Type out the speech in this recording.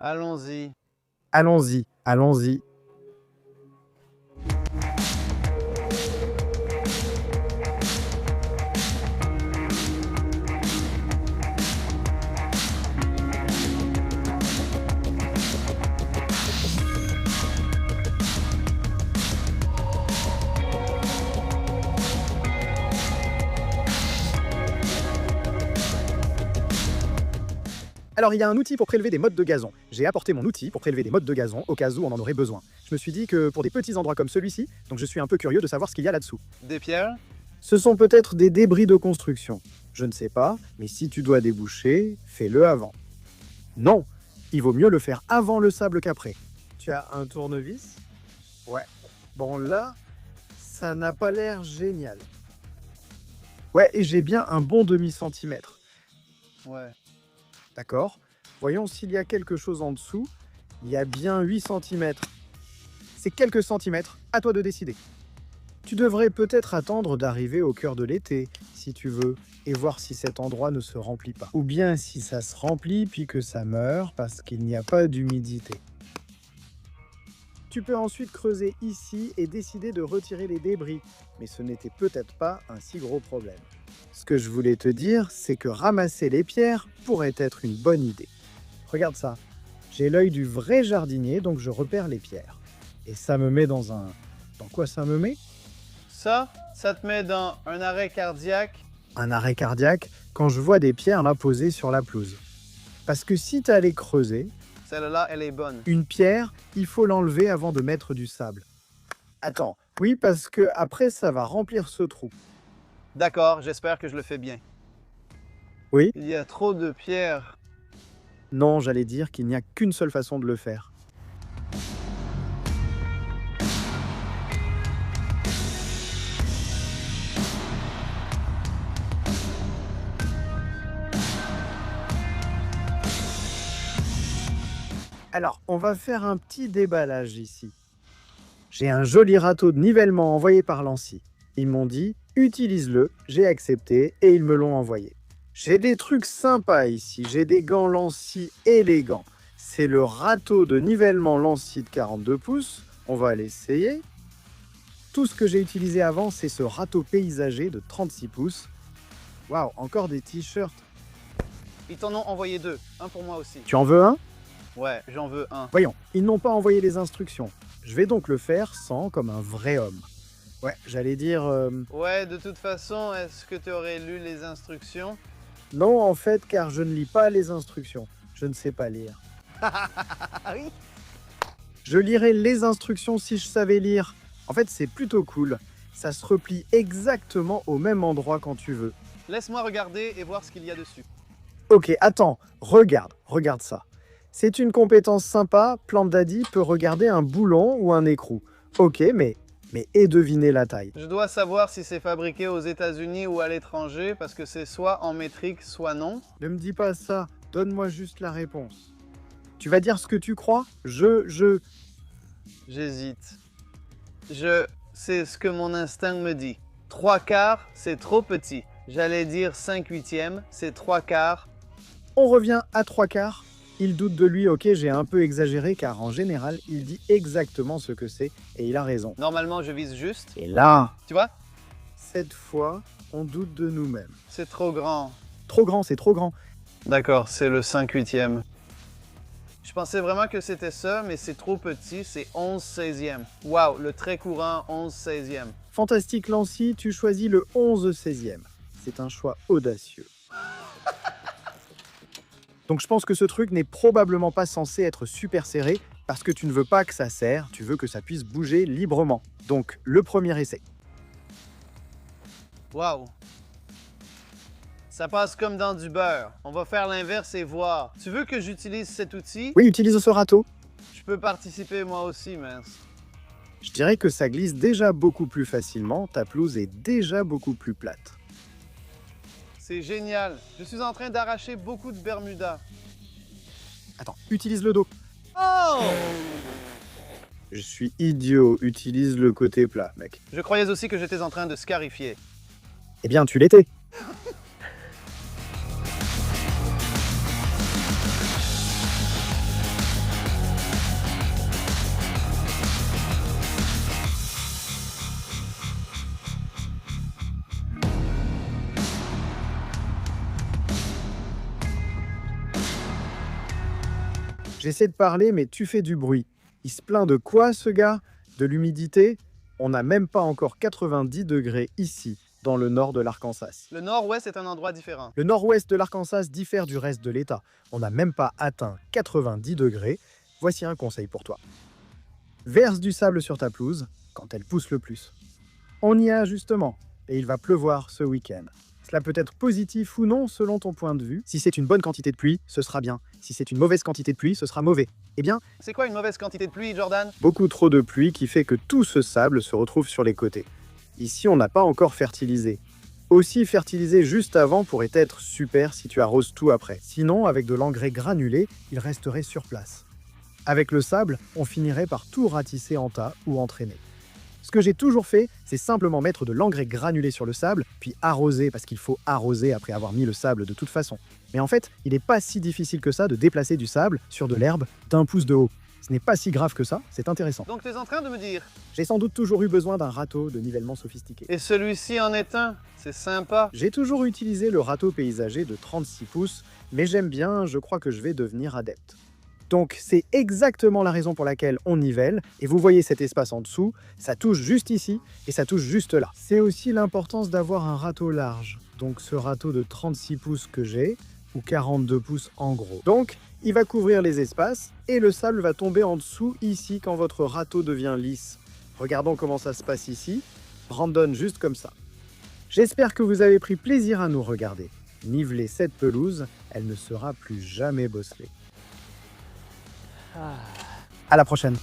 Allons-y. Allons-y, allons-y. Alors, il y a un outil pour prélever des mottes de gazon. J'ai apporté mon outil pour prélever des mottes de gazon au cas où on en aurait besoin. Je me suis dit que pour des petits endroits comme celui-ci, donc je suis un peu curieux de savoir ce qu'il y a là-dessous. Des pierres? Ce sont peut-être des débris de construction. Je ne sais pas, mais si tu dois déboucher, fais-le avant. Non, il vaut mieux le faire avant le sable qu'après. Tu as un tournevis? Ouais. Bon là, ça n'a pas l'air génial. Ouais, et j'ai bien un bon demi-centimètre. Ouais. D'accord. Voyons s'il y a quelque chose en dessous. Il y a bien 8 cm. C'est quelques centimètres, à toi de décider. Tu devrais peut-être attendre d'arriver au cœur de l'été, si tu veux, et voir si cet endroit ne se remplit pas. Ou bien si ça se remplit puis que ça meurt parce qu'il n'y a pas d'humidité. Tu peux ensuite creuser ici et décider de retirer les débris, mais ce n'était peut-être pas un si gros problème. Ce que je voulais te dire, c'est que ramasser les pierres pourrait être une bonne idée. Regarde ça, j'ai l'œil du vrai jardinier, donc je repère les pierres. Et ça me met dans un... Dans quoi ça me met? Ça te met dans un arrêt cardiaque? Un arrêt cardiaque quand je vois des pierres là posées sur la pelouse. Parce que si tu allais creuser, Celle-là, elle est bonne. une pierre, il faut l'enlever avant de mettre du sable. Attends, oui, parce que après ça va remplir ce trou. D'accord, j'espère que je le fais bien. Oui? Il y a trop de pierres. Non, j'allais dire qu'il n'y a qu'une seule façon de le faire. Alors, on va faire un petit déballage ici. J'ai un joli râteau de nivellement envoyé par Lancy. Ils m'ont dit, utilise-le, j'ai accepté et ils me l'ont envoyé. J'ai des trucs sympas ici, j'ai des gants Lancy élégants. C'est le râteau de nivellement Lancy de 42 pouces, on va l'essayer. Tout ce que j'ai utilisé avant, c'est ce râteau paysager de 36 pouces. Waouh, encore des t-shirts. Ils t'en ont envoyé 2. Un pour moi aussi. Tu en veux un? Ouais, j'en veux un. Voyons, ils n'ont pas envoyé les instructions. Je vais donc le faire sans comme un vrai homme. Ouais, j'allais dire... Ouais, de toute façon, est-ce que tu aurais lu les instructions? Non, en fait, car je ne lis pas les instructions. Je ne sais pas lire. Ah oui? Je lirais les instructions si je savais lire. En fait, c'est plutôt cool. Ça se replie exactement au même endroit quand tu veux. Laisse-moi regarder et voir ce qu'il y a dessus. Ok, attends, regarde ça. C'est une compétence sympa, Plante Daddy peut regarder un boulon ou un écrou. Ok, mais et deviner la taille. Je dois savoir si c'est fabriqué aux États-Unis ou à l'étranger parce que c'est soit en métrique, soit non. Ne me dis pas ça, donne-moi juste la réponse. Tu vas dire ce que tu crois? J'hésite. C'est ce que mon instinct me dit. 3/4, c'est trop petit. J'allais dire 5/8, c'est 3/4. On revient à 3/4. Il doute de lui, ok, j'ai un peu exagéré car en général, il dit exactement ce que c'est et il a raison. Normalement, je vise juste. Et là, Tu vois? cette fois, on doute de nous-mêmes. C'est trop grand. Trop grand, c'est trop grand. D'accord, c'est le 5/8. Je pensais vraiment que c'était ça, mais c'est trop petit, c'est 11/16. Waouh, le très courant 11/16. Fantastique Lancy, tu choisis le 11/16. C'est un choix audacieux. Donc je pense que ce truc n'est probablement pas censé être super serré parce que tu ne veux pas que ça serre, tu veux que ça puisse bouger librement. Donc le premier essai. Waouh. Ça passe comme dans du beurre. On va faire l'inverse et voir. Tu veux que j'utilise cet outil? Oui, utilise ce râteau. Je peux participer moi aussi, mince. Je dirais que ça glisse déjà beaucoup plus facilement, ta pelouse est déjà beaucoup plus plate. C'est génial. Je suis en train d'arracher beaucoup de Bermuda. Attends, utilise le dos. Oh! Je suis idiot, utilise le côté plat, mec. Je croyais aussi que j'étais en train de scarifier. Eh bien, tu l'étais. J'essaie de parler, mais tu fais du bruit. Il se plaint de quoi, ce gars? De l'humidité? On n'a même pas encore 90 degrés ici, dans le nord de l'Arkansas. Le nord-ouest est un endroit différent. Le nord-ouest de l'Arkansas diffère du reste de l'État. On n'a même pas atteint 90 degrés. Voici un conseil pour toi. Verse du sable sur ta pelouse quand elle pousse le plus. On y a justement, et il va pleuvoir ce week-end. Cela peut être positif ou non selon ton point de vue. Si c'est une bonne quantité de pluie, ce sera bien. Si c'est une mauvaise quantité de pluie, ce sera mauvais. Eh bien, C'est quoi une mauvaise quantité de pluie, Jordan? beaucoup trop de pluie qui fait que tout ce sable se retrouve sur les côtés. Ici, on n'a pas encore fertilisé. Aussi, fertiliser juste avant pourrait être super si tu arroses tout après. Sinon, avec de l'engrais granulé, il resterait sur place. Avec le sable, on finirait par tout ratisser en tas ou entraîner. Ce que j'ai toujours fait, c'est simplement mettre de l'engrais granulé sur le sable, puis arroser, parce qu'il faut arroser après avoir mis le sable de toute façon. Mais en fait, il n'est pas si difficile que ça de déplacer du sable sur de l'herbe d'1 pouce de haut. Ce n'est pas si grave que ça, c'est intéressant. Donc tu es en train de me dire... J'ai sans doute toujours eu besoin d'un râteau de nivellement sophistiqué. Et celui-ci en est un. C'est sympa. J'ai toujours utilisé le râteau paysager de 36 pouces, mais j'aime bien, je crois que je vais devenir adepte. Donc c'est exactement la raison pour laquelle on nivelle, et vous voyez cet espace en dessous, ça touche juste ici, et ça touche juste là. C'est aussi l'importance d'avoir un râteau large, donc ce râteau de 36 pouces que j'ai, ou 42 pouces en gros. Donc, il va couvrir les espaces, et le sable va tomber en dessous ici quand votre râteau devient lisse. Regardons comment ça se passe ici, Brandon juste comme ça. J'espère que vous avez pris plaisir à nous regarder. Niveler cette pelouse, elle ne sera plus jamais bosselée. À la prochaine.